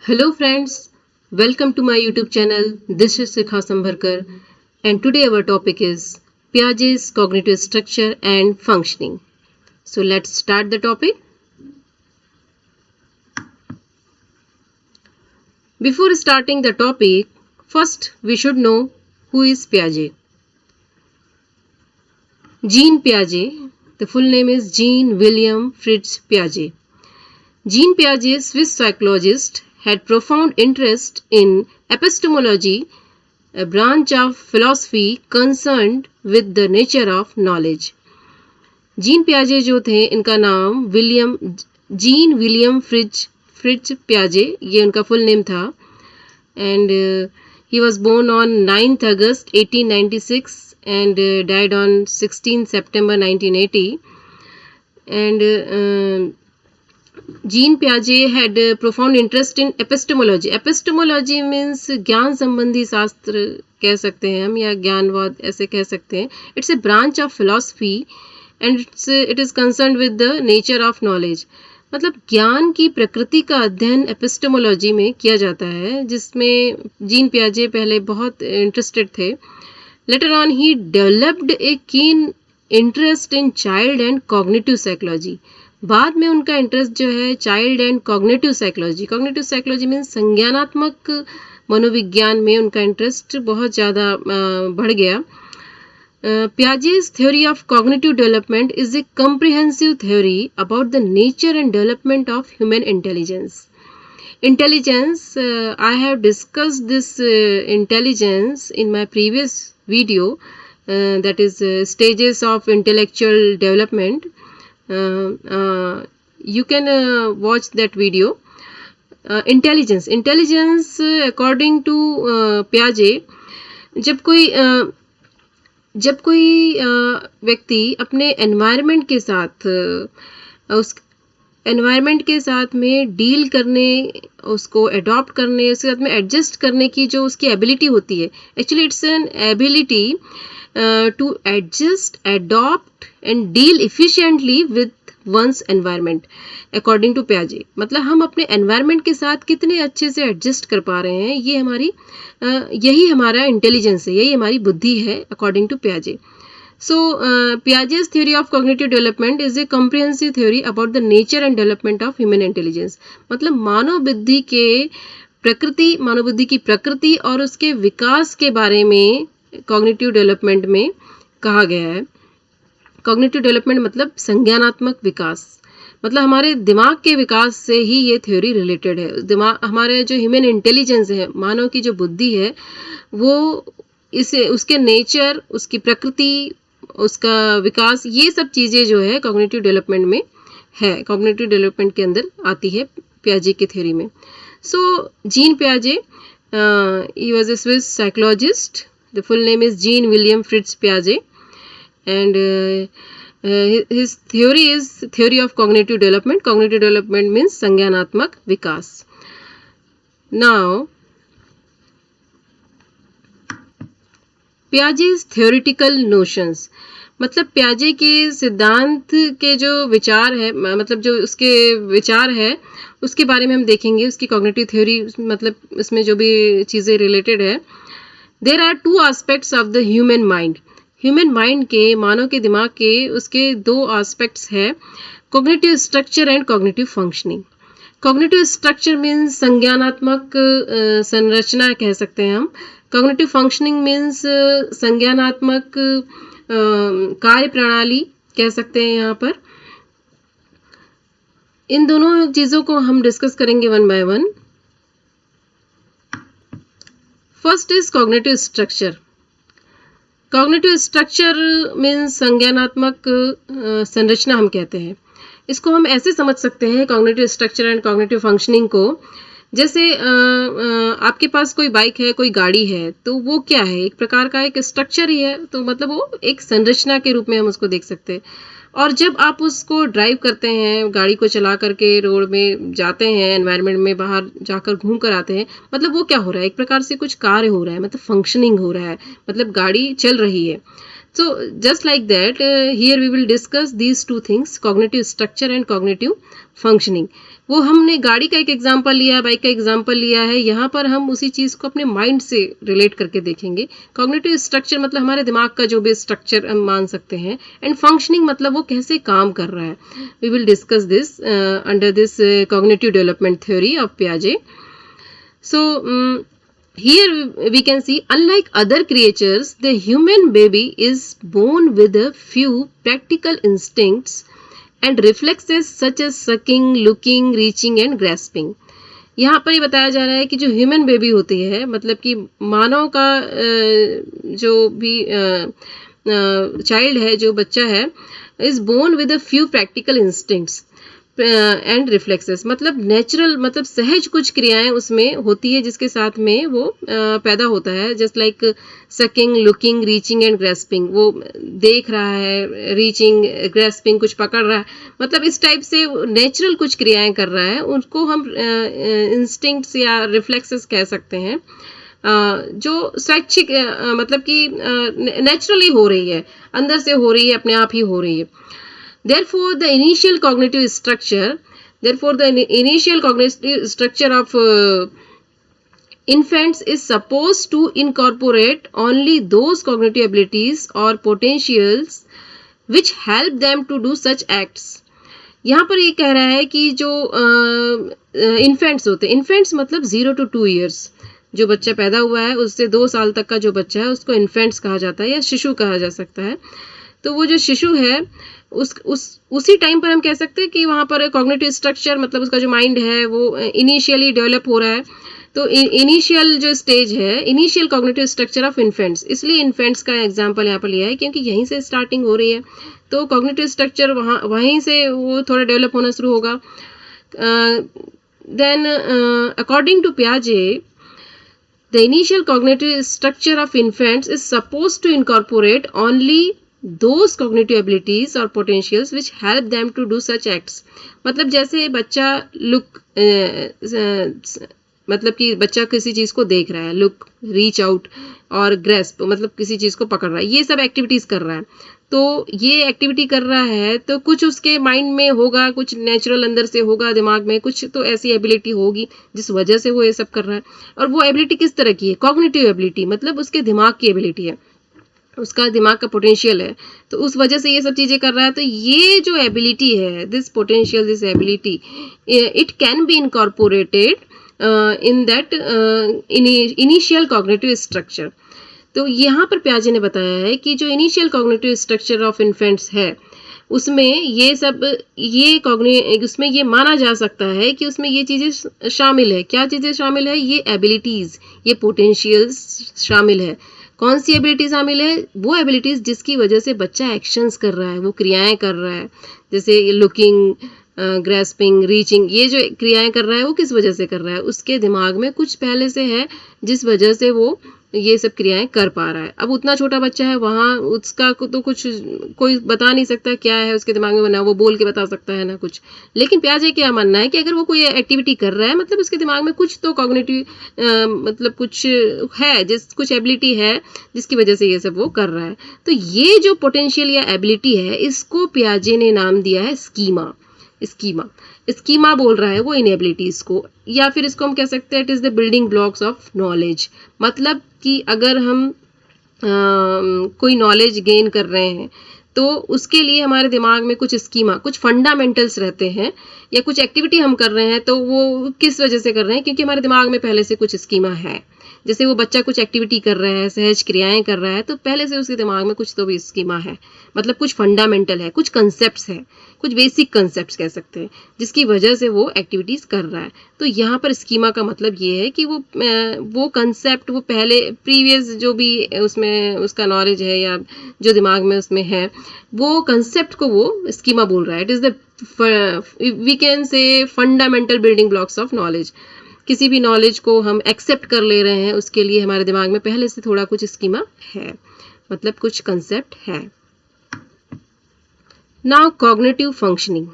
Hello friends, welcome to my YouTube channel. This is Sikha Sambharkar and today our topic is Piaget's cognitive structure and functioning. So let's start the topic. Before starting the topic, first we should know who is Piaget. Jean Piaget, the full name is Jean William Fritz Piaget. Jean Piaget, Swiss psychologist, had profound interest in epistemology, a branch of philosophy concerned with the nature of knowledge. Jean प्याजे जो थे, इनका नाम gene William Fritz प्याजे, ये उनका full name था. And he was born on 9th August 1896 and died on 16 September 1980. And Jean Piaget had a profound interest in epistemology. Epistemology means ज्ञान संबंधी शास्त्र कह सकते हैं हम, या ज्ञानवाद ऐसे कह सकते हैं. It's a branch of philosophy and it is concerned with the nature of knowledge. मतलब ज्ञान की प्रकृति का अध्ययन एपिस्टेमोलॉजी में किया जाता है, जिसमें जीन पियाजे पहले बहुत इंटरेस्टेड थे. Later on he developed A keen interest in child and cognitive psychology. बाद में उनका इंटरेस्ट जो है child and cognitive psychology means संज्ञानात्मक मनोविज्ञान में उनका इंटरेस्ट बहुत ज़्यादा बढ़ गया. Piaget's theory of cognitive development is a comprehensive theory about the nature and development of human intelligence. I have discussed this intelligence in my previous video, that is stages of intellectual development. You can watch that video. Intelligence according to Piaget, जब कोई व्यक्ति अपने environment के साथ में deal करने, उसको adopt करने, उसके साथ में एडजस्ट करने की जो उसकी एबिलिटी होती है, actually it's an ability to adjust, adopt and deal efficiently with one's environment according to पियाजे. मतलब हम अपने एनवायरनमेंट के साथ कितने अच्छे से एडजस्ट कर पा रहे हैं, यही हमारा इंटेलिजेंस है, यही हमारी बुद्धि है अकॉर्डिंग टू पियाजे. So Piaget's theory of cognitive development is a comprehensive theory about the nature and development of human intelligence. मतलब मानव बुद्धि की प्रकृति और उसके विकास के बारे में कॉग्निटिव डेवलपमेंट में कहा गया है. कॉग्निटिव डेवलपमेंट मतलब संज्ञानात्मक विकास, मतलब हमारे दिमाग के विकास से ही ये थ्योरी रिलेटेड है. हमारे जो ह्यूमन इंटेलिजेंस है, मानव की जो बुद्धि है, वो उसके नेचर, उसकी प्रकृति, उसका विकास, ये सब चीज़ें जो है कॉग्निटिव डेवलपमेंट में है, कॉग्निटिव डेवलपमेंट के अंदर आती है पियाजे की थ्योरी में. सो gene पियाजे, he was a Swiss psychologist. The full name is gene William Fritz पियाजे. And his theory is theory of cognitive development. Cognitive development means संज्ञानात्मक विकास. Now, Piaget's theoretical notions, मतलब पियाजे के सिद्धांत के जो विचार है, मतलब जो उसके विचार है, उसके बारे में हम देखेंगे. उसकी कॉग्निटिव थ्योरी, मतलब इसमें जो भी चीज़ें रिलेटेड है. There are two aspects of the human mind. Human mind के, मानव के दिमाग के, उसके दो एस्पेक्ट्स है, cognitive structure and cognitive functioning. Cognitive structure means संज्ञानात्मक संरचना कह सकते हैं हम. कॉग्निटिव फंक्शनिंग मीन्स संज्ञानात्मक कार्य प्रणाली कह सकते हैं यहाँ पर. इन दोनों चीज़ों को हम डिस्कस करेंगे one by one. First is cognitive structure. Cognitive structure means संज्ञानात्मक संरचना हम कहते हैं. इसको हम ऐसे समझ सकते हैं cognitive structure and cognitive functioning को, जैसे आपके पास कोई बाइक है, कोई गाड़ी है, तो वो क्या है, एक प्रकार का एक स्ट्रक्चर ही है. तो मतलब वो एक संरचना के रूप में हम उसको देख सकते हैं. और जब आप उसको ड्राइव करते हैं, गाड़ी को चला करके रोड में जाते हैं, एनवायरनमेंट में बाहर जाकर घूम कर आते हैं, मतलब वो क्या हो रहा है, एक प्रकार से कुछ कार्य हो रहा है, मतलब फंक्शनिंग हो रहा है, मतलब गाड़ी चल रही है. So just like that, here we will discuss these two things, cognitive structure and cognitive functioning. वो हमने गाड़ी का एक एग्जांपल लिया है, बाइक का एग्जांपल लिया है, यहाँ पर हम उसी चीज़ को अपने माइंड से रिलेट करके देखेंगे। कॉग्निटिव स्ट्रक्चर मतलब हमारे दिमाग का जो भी स्ट्रक्चर हम मान सकते हैं, एंड फंक्शनिंग मतलब वो कैसे काम कर रहा है। We will discuss this under this cognitive development theory of पियाजे। So here we can see, unlike other creatures, the human baby is born with a few practical instincts and reflexes such as sucking, looking, reaching and grasping. यहाँ पर ये बताया जा रहा है कि जो ह्यूमन बेबी होती है, मतलब कि मानव का जो भी चाइल्ड है, जो बच्चा है, is born with a few practical instincts and reflexes, मतलब नेचुरल, मतलब सहज कुछ क्रियाएं उसमें होती है जिसके साथ में वो पैदा होता है। Just like sucking, looking, reaching and grasping, वो देख रहा है, रीचिंग, ग्रेस्पिंग कुछ पकड़ रहा है, मतलब इस टाइप से नेचुरल कुछ क्रियाएं कर रहा है, उनको हम इंस्टिंक्ट्स या रिफ्लेक्सेस कह सकते हैं, जो स्वैच्छिक मतलब कि नेचुरली हो रही है, अंदर से हो रही है, अपने आप ही हो रही है। Therefore, the initial cognitive structure of infants is supposed to incorporate only those cognitive abilities or potentials which help them to do such acts. यहाँ पर ये कह रहा है कि जो इन्फेंट्स होते हैं, इन्फेंट्स मतलब 0 to 2 years, जो बच्चा पैदा हुआ है उससे 2 साल तक का जो बच्चा है उसको इन्फेंट्स कहा जाता है या शिशु कहा जा सकता है। तो वो जो शिशु है उसी टाइम पर हम कह सकते हैं कि वहाँ पर कॉग्निटिव स्ट्रक्चर, मतलब उसका जो माइंड है वो इनिशियली डेवलप हो रहा है। तो इनिशियल जो स्टेज है, initial cognitive structure of infants, इसलिए इन्फेंट्स का एग्जांपल यहाँ पर लिया है क्योंकि यहीं से स्टार्टिंग हो रही है, तो कॉग्निटिव स्ट्रक्चर वहीं से वो थोड़ा डेवलप होना शुरू होगा। देन अकॉर्डिंग टू पियाजे, the initial cognitive structure of infants is supposed to incorporate only those cognitive abilities or potentials which help them to do such acts. मतलब जैसे बच्चा लुक, मतलब कि बच्चा किसी चीज़ को देख रहा है, लुक, रीच आउट और ग्रेस्प, मतलब किसी चीज़ को पकड़ रहा है, ये सब एक्टिविटीज़ कर रहा है। तो ये एक्टिविटी कर रहा है तो कुछ उसके माइंड में होगा, कुछ नेचुरल अंदर से होगा, दिमाग में कुछ तो ऐसी एबिलिटी होगी जिस वजह से वो ये सब कर रहा है। और वो एबिलिटी किस तरह की है? कॉग्निटिव एबिलिटी, मतलब उसके दिमाग की एबिलिटी है, उसका दिमाग का पोटेंशियल है, तो उस वजह से ये सब चीज़ें कर रहा है। तो ये जो एबिलिटी है, this potential, this ability, it can be incorporated in that initial cognitive structure. तो यहाँ पर पियाजे ने बताया है कि जो initial cognitive structure of infants है उसमें ये सब, उसमें ये माना जा सकता है कि उसमें ये चीज़ें शामिल है। क्या चीज़ें शामिल है? ये एबिलिटीज़, ये पोटेंशियल्स शामिल है। कौन सी एबिलिटी शामिल है? वो एबिलिटीज़ जिसकी वजह से बच्चा एक्शंस कर रहा है, वो क्रियाएं कर रहा है, जैसे लुकिंग, ग्रेस्पिंग, रीचिंग, ये जो क्रियाएं कर रहा है वो किस वजह से कर रहा है? उसके दिमाग में कुछ पहले से है जिस वजह से वो ये सब क्रियाएं कर पा रहा है। अब उतना छोटा बच्चा है, वहाँ उसका तो कुछ कोई बता नहीं सकता क्या है उसके दिमाग में, ना वो बोल के बता सकता है ना कुछ। लेकिन पियाजे क्या मानना है कि अगर वो कोई एक्टिविटी कर रहा है, मतलब उसके दिमाग में कुछ तो कॉग्निटिव मतलब कुछ है, कुछ एबिलिटी है जिसकी वजह से ये सब वो कर रहा है। तो ये जो पोटेंशियल या एबिलिटी है, इसको पियाजे ने नाम दिया है स्कीमा। स्कीमा बोल रहा है वो इन एबिलिटीज़ को, या फिर इसको हम कह सकते हैं it is the building blocks of knowledge. मतलब कि अगर हम कोई नॉलेज गेन कर रहे हैं तो उसके लिए हमारे दिमाग में कुछ स्कीमा, कुछ फंडामेंटल्स रहते हैं, या कुछ एक्टिविटी हम कर रहे हैं तो वो किस वजह से कर रहे हैं? क्योंकि हमारे दिमाग में पहले से कुछ स्कीमा है। जैसे वो बच्चा कुछ एक्टिविटी कर रहा है, सहज क्रियाएं कर रहा है, तो पहले से उसके दिमाग में कुछ तो भी स्कीमा है, मतलब कुछ फंडामेंटल है, कुछ कंसेप्ट्स है, कुछ बेसिक कंसेप्ट्स कह सकते हैं, जिसकी वजह से वो एक्टिविटीज़ कर रहा है। तो यहाँ पर स्कीमा का मतलब ये है कि वो कंसेप्ट, वो पहले प्रीवियस जो भी उसमें उसका नॉलेज है या जो दिमाग में उसमें है, वो कंसेप्ट को वो स्कीमा बोल रहा है। It is the, we can say, fundamental building blocks of knowledge. किसी भी नॉलेज को हम एक्सेप्ट कर ले रहे हैं, उसके लिए हमारे दिमाग में पहले से थोड़ा कुछ स्कीमा है, मतलब कुछ कंसेप्ट है। Now cognitive functioning.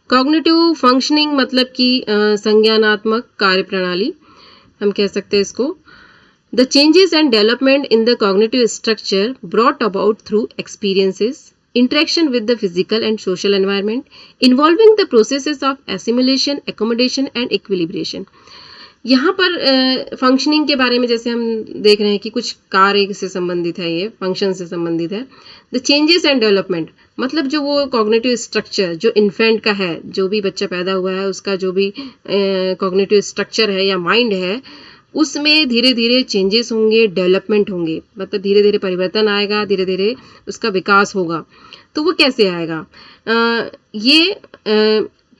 Cognitive functioning मतलब कि संज्ञानात्मक कार्यप्रणाली हम कह सकते हैं इसको। The changes and development in the cognitive structure brought about through experiences interaction with the physical and social environment, involving the processes of assimilation, accommodation and equilibration. यहाँ पर फंक्शनिंग के बारे में जैसे हम देख रहे हैं कि कुछ कार्य से संबंधित है, ये फंक्शन से संबंधित है. द चेंजेस एंड डेवलपमेंट, मतलब जो वो कॉग्निटिव स्ट्रक्चर जो इन्फेंट का है, जो भी बच्चा पैदा हुआ है उसका जो भी कॉग्निटिव स्ट्रक्चर है या माइंड है, उसमें धीरे धीरे चेंजेस होंगे, डेवलपमेंट होंगे, मतलब धीरे धीरे परिवर्तन आएगा, धीरे धीरे उसका विकास होगा. तो वो कैसे आएगा? ये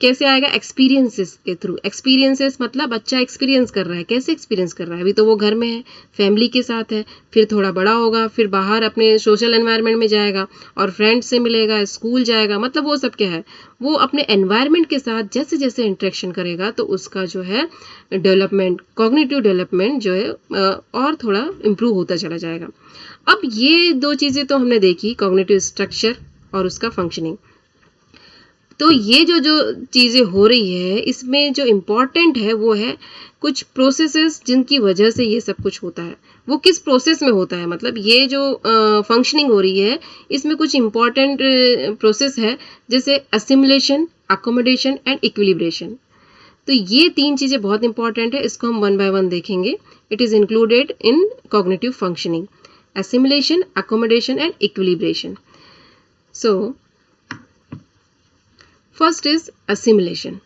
कैसे आएगा? एक्सपीरियंसेस के थ्रू. एक्सपीरियंसेस मतलब बच्चा एक्सपीरियंस कर रहा है. कैसे एक्सपीरियंस कर रहा है? अभी तो वो घर में है, फैमिली के साथ है, फिर थोड़ा बड़ा होगा, फिर बाहर अपने सोशल एनवायरनमेंट में जाएगा और फ्रेंड्स से मिलेगा, स्कूल जाएगा. मतलब वो सब क्या है? वो अपने एनवायरनमेंट के साथ जैसे जैसे इंटरेक्शन करेगा तो उसका जो है डेवलपमेंट, कॉग्निटिव डेवलपमेंट जो है और थोड़ा इम्प्रूव होता चला जाएगा. अब ये दो चीज़ें तो हमने देखी, कॉग्निटिव स्ट्रक्चर और उसका फंक्शनिंग. तो ये जो जो चीज़ें हो रही है, इसमें जो इम्पॉर्टेंट है वो है कुछ प्रोसेसेस जिनकी वजह से ये सब कुछ होता है. वो किस प्रोसेस में होता है? मतलब ये जो फंक्शनिंग हो रही है, इसमें कुछ इम्पॉर्टेंट प्रोसेस है, जैसे असिमिलेशन, अकोमोडेशन एंड इक्विलिब्रेशन. तो ये 3 चीज़ें बहुत इंपॉर्टेंट है. इसको हम वन बाय वन देखेंगे. It is included in cognitive functioning, assimilation, accommodation and equilibration. So, first is assimilation.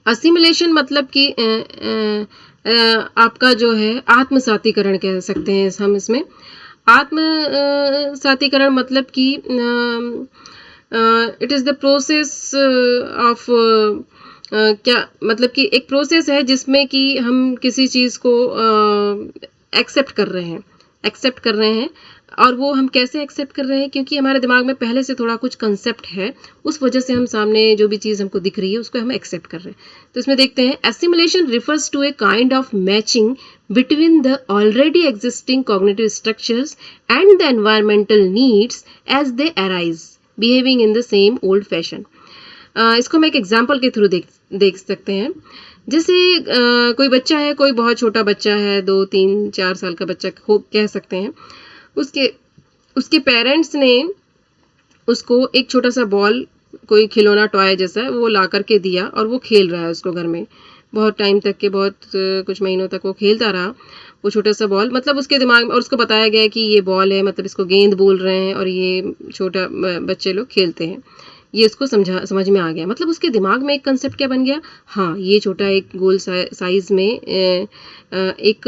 assimilation मतलब कि आपका जो है आत्मसातीकरण कह सकते हैं हम इसमें. आत्मसातीकरण मतलब कि it is the process of क्या मतलब कि एक प्रोसेस है जिसमें कि हम किसी चीज़ को एक्सेप्ट कर रहे हैं. और वो हम कैसे एक्सेप्ट कर रहे हैं? क्योंकि हमारे दिमाग में पहले से थोड़ा कुछ कंसेप्ट है, उस वजह से हम सामने जो भी चीज़ हमको दिख रही है उसको हम एक्सेप्ट कर रहे हैं. तो इसमें देखते हैं, assimilation refers to a kind of matching between the already existing cognitive structures and the environmental needs as they arise, behaving in the same old fashion. इसको हम एक एग्जाम्पल के थ्रू देख सकते हैं. जैसे कोई बच्चा है, कोई बहुत छोटा बच्चा है, 2, 3, 4 साल का बच्चा कह सकते हैं. उसके पेरेंट्स ने उसको एक छोटा सा बॉल, कोई खिलौना टॉय जैसा है, वो ला करके दिया और वो खेल रहा है उसको घर में. बहुत टाइम तक के, बहुत कुछ महीनों तक वो खेलता रहा वो छोटा सा बॉल. मतलब उसके दिमाग में, और उसको बताया गया कि ये बॉल है, मतलब इसको गेंद बोल रहे हैं और ये छोटा बच्चे लोग खेलते हैं. ये इसको समझ में आ गया. मतलब उसके दिमाग में एक कंसेप्ट क्या बन गया? हाँ, ये छोटा एक गोल साइज में एक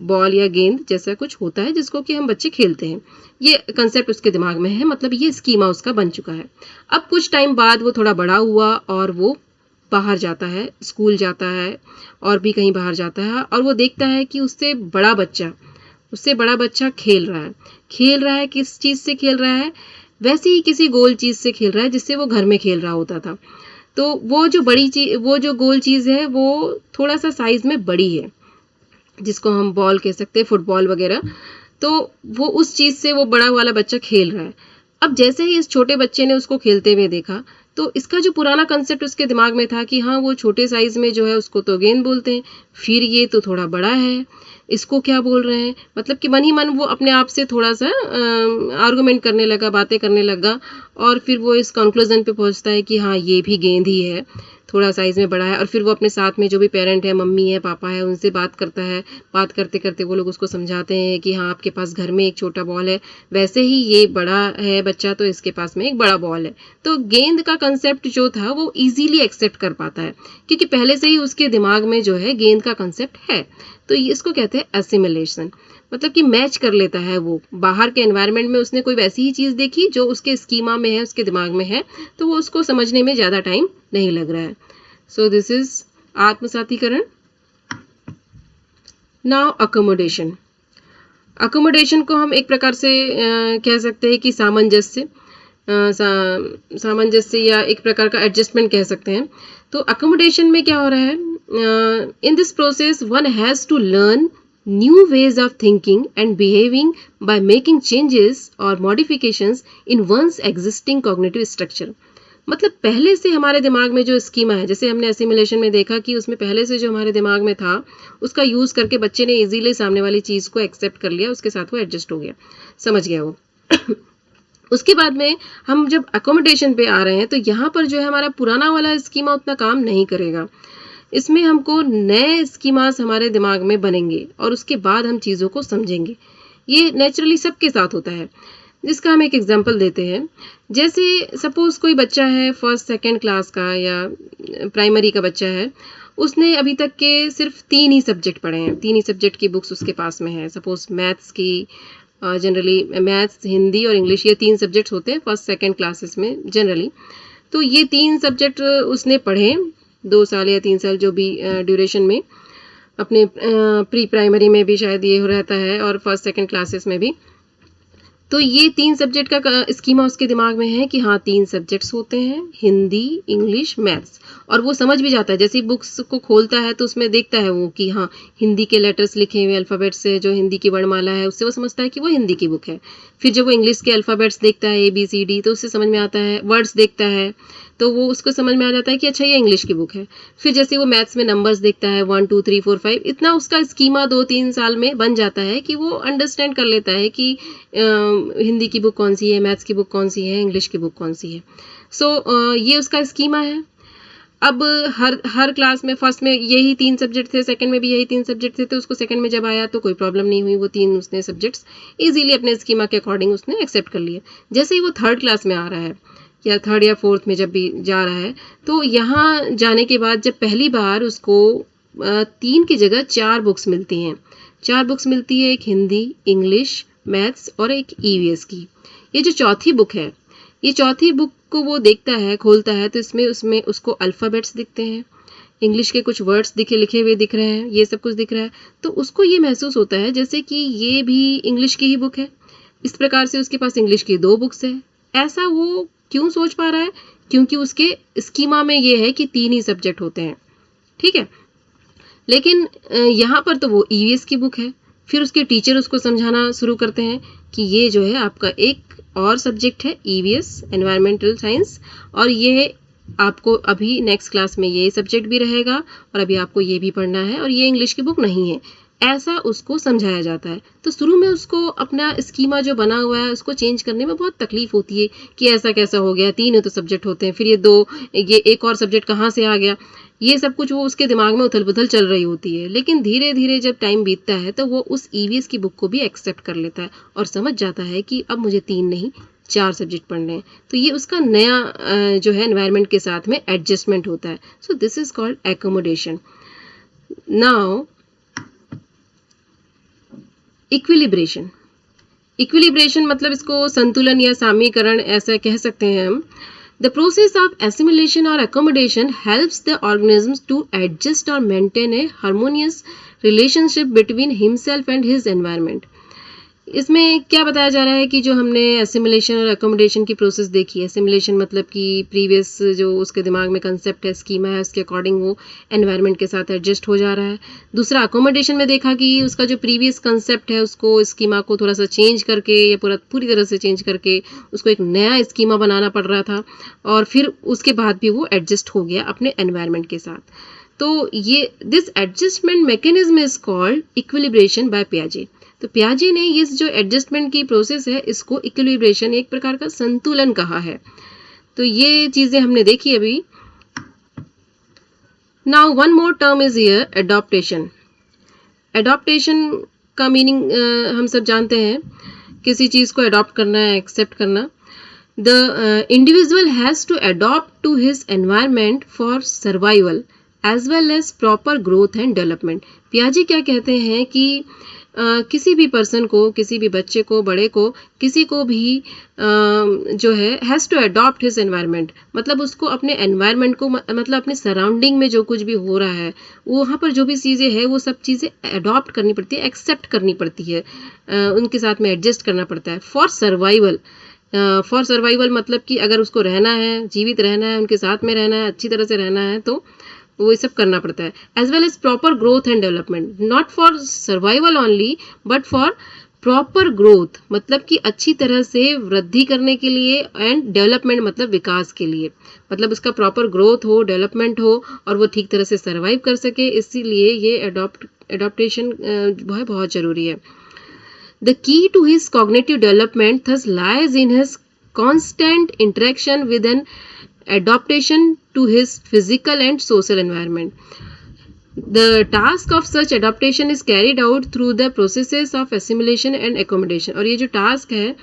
बॉल या गेंद जैसा कुछ होता है जिसको कि हम बच्चे खेलते हैं. ये कंसेप्ट उसके दिमाग में है, मतलब ये स्कीमा उसका बन चुका है. अब कुछ टाइम बाद वो थोड़ा बड़ा हुआ और वो बाहर जाता है, स्कूल जाता है और भी कहीं बाहर जाता है और वो देखता है कि उससे बड़ा बच्चा खेल रहा है. किस चीज़ से खेल रहा है? वैसे ही किसी गोल चीज़ से खेल रहा है जिससे वो घर में खेल रहा होता था. तो वो जो गोल चीज़ है वो थोड़ा सा साइज़ में बड़ी है, जिसको हम बॉल कह सकते हैं, फुटबॉल वगैरह. तो वो उस चीज़ से वो बड़ा वाला बच्चा खेल रहा है. अब जैसे ही इस छोटे बच्चे ने उसको खेलते हुए देखा, तो इसका जो पुराना कंसेप्ट उसके दिमाग में था कि हाँ, वो छोटे साइज़ में जो है उसको तो गेंद बोलते हैं, फिर ये तो थोड़ा बड़ा है, इसको क्या बोल रहे हैं? मतलब कि मन ही मन वो अपने आप से थोड़ा सा आर्गुमेंट करने लगा, बातें करने लगा और फिर वो इस कंक्लूजन पे पहुंचता है कि हाँ, ये भी गेंद ही है, थोड़ा साइज़ में बड़ा है. और फिर वो अपने साथ में जो भी पेरेंट है, मम्मी है, पापा है, उनसे बात करता है. बात करते करते वो लोग उसको समझाते हैं कि हाँ, आपके पास घर में एक छोटा बॉल है, वैसे ही ये बड़ा है बच्चा तो इसके पास में एक बड़ा बॉल है. तो गेंद का कंसेप्ट जो था वो इजीली एक्सेप्ट कर पाता है क्योंकि पहले से ही उसके दिमाग में जो है गेंद का कंसेप्ट है. तो इसको कहते हैं एसिमिलेशन. मतलब कि मैच कर लेता है वो. बाहर के एनवायरनमेंट में उसने कोई वैसी ही चीज़ देखी जो उसके स्कीमा में है, उसके दिमाग में है, तो वो उसको समझने में ज़्यादा टाइम नहीं लग रहा है. सो दिस इज आत्मसातीकरण. Now accommodation. अकोमोडेशन को हम एक प्रकार से कह सकते हैं कि सामंजस्य या एक प्रकार का एडजस्टमेंट कह सकते हैं. तो अकोमोडेशन में क्या हो रहा है? In this process one has to learn new ways of thinking and behaving by making changes or modifications in one's existing cognitive structure. मतलब पहले से हमारे दिमाग में जो स्कीमा है, जैसे हमने एसिमिलेशन में देखा कि उसमें पहले से जो हमारे दिमाग में था उसका यूज़ करके बच्चे ने इजीली सामने वाली चीज़ को एक्सेप्ट कर लिया, उसके साथ वो एडजस्ट हो गया, समझ गया वो. उसके बाद में हम जब अकोमोडेशन पे आ रहे हैं तो यहाँ पर जो है हमारा पुराना वाला स्कीमा उतना काम नहीं करेगा। इसमें हमको नए स्कीमास हमारे दिमाग में बनेंगे और उसके बाद हम चीज़ों को समझेंगे। ये नेचुरली सबके साथ होता है, जिसका हम एक एग्जांपल देते हैं। जैसे सपोज़ कोई बच्चा है फर्स्ट सेकंड क्लास का या प्राइमरी का बच्चा है, उसने अभी तक के सिर्फ 3 ही सब्जेक्ट पढ़े हैं, 3 ही सब्जेक्ट की बुक्स उसके पास में है। सपोज़ मैथ्स की जनरली मैथ्स, हिंदी और इंग्लिश ये 3 सब्जेक्ट्स होते हैं फर्स्ट सेकंड क्लासेस में जनरली। तो ये 3 सब्जेक्ट उसने पढ़े 2 साल या 3 साल जो भी ड्यूरेशन में, अपने प्री प्राइमरी में भी शायद ये रहता है और फर्स्ट सेकंड क्लासेस में भी। तो ये 3 सब्जेक्ट का स्कीमा उसके दिमाग में है कि हाँ 3 सब्जेक्ट्स होते हैं, हिंदी, इंग्लिश, मैथ्स, और वो समझ भी जाता है। जैसे ही बुक्स को खोलता है तो उसमें देखता है वो कि हाँ हिंदी के लेटर्स लिखे हुए अल्फ़ाबेट्स से जो हिंदी की वर्णमाला है उससे वो समझता है कि वो हिंदी की बुक है। फिर जब वो इंग्लिश के अल्फ़ाबेट्स देखता है ABCD तो उससे समझ में आता है, वर्ड्स देखता है तो वो उसको समझ में आ जाता है कि अच्छा ये इंग्लिश की बुक है। फिर जैसे वो मैथ्स में नंबर्स देखता है 1 2 3 4 5, इतना उसका स्कीमा 2-3 साल में बन जाता है कि वो अंडरस्टैंड कर लेता है कि हिंदी की बुक कौन सी है, मैथ्स की बुक कौन सी है, इंग्लिश की बुक कौन सी है। सो ये उसका स्कीमा है। अब हर क्लास में फर्स्ट में यही 3 सब्जेक्ट थे, सेकंड में भी यही 3 सब्जेक्ट थे, तो उसको सेकंड में जब आया तो कोई प्रॉब्लम नहीं हुई, वो 3 उसने सब्जेक्ट्स ईज़िली अपने स्कीमा के अकॉर्डिंग उसने एक्सेप्ट कर लिए। जैसे ही वो थर्ड क्लास में आ रहा है या थर्ड या फोर्थ में जब भी जा रहा है, तो यहाँ जाने के बाद जब पहली बार उसको 3 की जगह 4 बुक्स मिलती हैं। 4 बुक्स मिलती है, एक हिंदी, इंग्लिश, मैथ्स और एक EVS की। ये जो चौथी बुक है, ये चौथी बुक को वो देखता है, खोलता है तो इसमें उसमें उसको अल्फ़ाबेट्स दिखते हैं, इंग्लिश के कुछ वर्ड्स लिखे हुए दिख रहे हैं, ये सब कुछ दिख रहा है। तो उसको ये महसूस होता है जैसे कि ये भी इंग्लिश की ही बुक है। इस प्रकार से उसके पास इंग्लिश की 2 बुक्स हैं। ऐसा वो क्यों सोच पा रहा है? क्योंकि उसके स्कीमा में ये है कि 3 ही सब्जेक्ट होते हैं, ठीक है? लेकिन यहाँ पर तो वो EVS की बुक है। फिर उसके टीचर उसको समझाना शुरू करते हैं कि ये जो है आपका एक और सब्जेक्ट है EVS एनवायरमेंटल साइंस, और ये आपको अभी नेक्स्ट क्लास में ये सब्जेक्ट भी रहेगा और अभी आपको ये भी पढ़ना है और ये इंग्लिश की बुक नहीं है। ऐसा उसको समझाया जाता है। तो शुरू में उसको अपना स्कीमा जो बना हुआ है उसको चेंज करने में बहुत तकलीफ होती है कि ऐसा कैसा हो गया, 3 ही तो सब्जेक्ट होते हैं, फिर ये 2, ये एक और सब्जेक्ट कहाँ से आ गया? ये सब कुछ वो उसके दिमाग में उथल-पुथल चल रही होती है। लेकिन धीरे-धीरे जब टाइम बीतता है तो वो उस EVS की बुक को भी एक्सेप्ट कर लेता है और समझ जाता है कि अब मुझे 3 नहीं 4 सब्जेक्ट पढ़ने हैं। तो ये उसका नया जो है एनवायरनमेंट के साथ में एडजस्टमेंट होता है। So this is called accommodation. Now equilibration. Equilibration मतलब इसको संतुलन या सामीकरण ऐसा कह सकते हैं हम। The process of assimilation or accommodation helps the organisms to adjust or maintain a harmonious relationship between himself and his environment. इसमें क्या बताया जा रहा है कि जो हमने एसिमिलेशन और अकोमोडेशन की प्रोसेस देखी है, एसिमिलेशन मतलब कि प्रीवियस जो उसके दिमाग में कंसेप्ट है, स्कीमा है, उसके अकॉर्डिंग वो एनवायरनमेंट के साथ एडजस्ट हो जा रहा है। दूसरा अकोमोडेशन में देखा कि उसका जो प्रीवियस कंसेप्ट है उसको स्कीमा को थोड़ा सा चेंज करके या पूरी तरह से चेंज करके उसको एक नया स्कीमा बनाना पड़ रहा था और फिर उसके बाद भी वो एडजस्ट हो गया अपने एनवायरनमेंट के साथ। तो ये this adjustment mechanism is called equilibration by पियाजे। तो पियाजे ने ये जो एडजस्टमेंट की प्रोसेस है इसको इक्विलिब्रेशन, एक प्रकार का संतुलन कहा है। तो ये चीजें हमने देखी अभी। Now one more term is here, adaptation. Adaptation का मीनिंग हम सब जानते हैं, किसी चीज को अडॉप्ट करना है, एक्सेप्ट करना। The individual has to adopt to his environment for survival as well as proper growth and development. पियाजे क्या कहते हैं कि किसी भी पर्सन को, किसी भी बच्चे को, बड़े को, किसी को भी जो है has to adopt his environment, मतलब उसको अपने एनवायरनमेंट को मतलब अपने सराउंडिंग में जो कुछ भी हो रहा है वहाँ पर जो भी चीज़ें हैं वो सब चीज़ें अडॉप्ट करनी पड़ती है, एक्सेप्ट करनी पड़ती है, उनके साथ में एडजस्ट करना पड़ता है। फॉर सर्वाइवल मतलब कि अगर उसको रहना है, जीवित रहना है, उनके साथ में रहना है, अच्छी तरह से रहना है तो वो ये सब करना पड़ता है। As well as proper growth and development, not for survival only but for proper growth, मतलब कि अच्छी तरह से वृद्धि करने के लिए, एंड डेवलपमेंट मतलब विकास के लिए, मतलब उसका प्रॉपर ग्रोथ हो, डेवलपमेंट हो और वो ठीक तरह से सर्वाइव कर सके, इसीलिए ये एडॉप्टेशन बहुत ज़रूरी है। The key to his cognitive development thus lies in his constant interaction with an adaptation to his physical and social environment. The task of such adaptation is carried out through the processes of assimilation and accommodation. और ये जो task है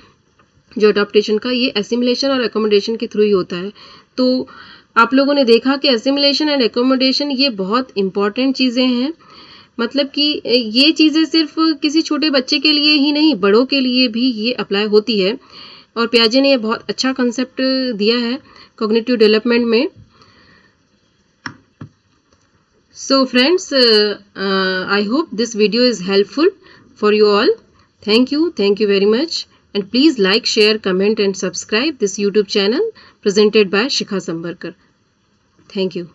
जो adaptation का, ये assimilation और accommodation के through ही होता है. तो आप लोगों ने देखा कि एसिमिलेशन एंड एकोमोडेशन ये बहुत इंपॉर्टेंट चीज़ें हैं. मतलब कि ये चीज़ें सिर्फ किसी छोटे बच्चे के लिए ही नहीं, बड़ों के लिए भी ये अप्लाई होती है. और पियाजे ने ये बहुत अच्छा कंसेप्ट दिया है कॉग्निटिव डेवलपमेंट में. So friends, I hope this video is helpful for you all. Thank you very much, and please like, share, comment and subscribe this YouTube channel presented by Shikha Sambarkar. Thank you.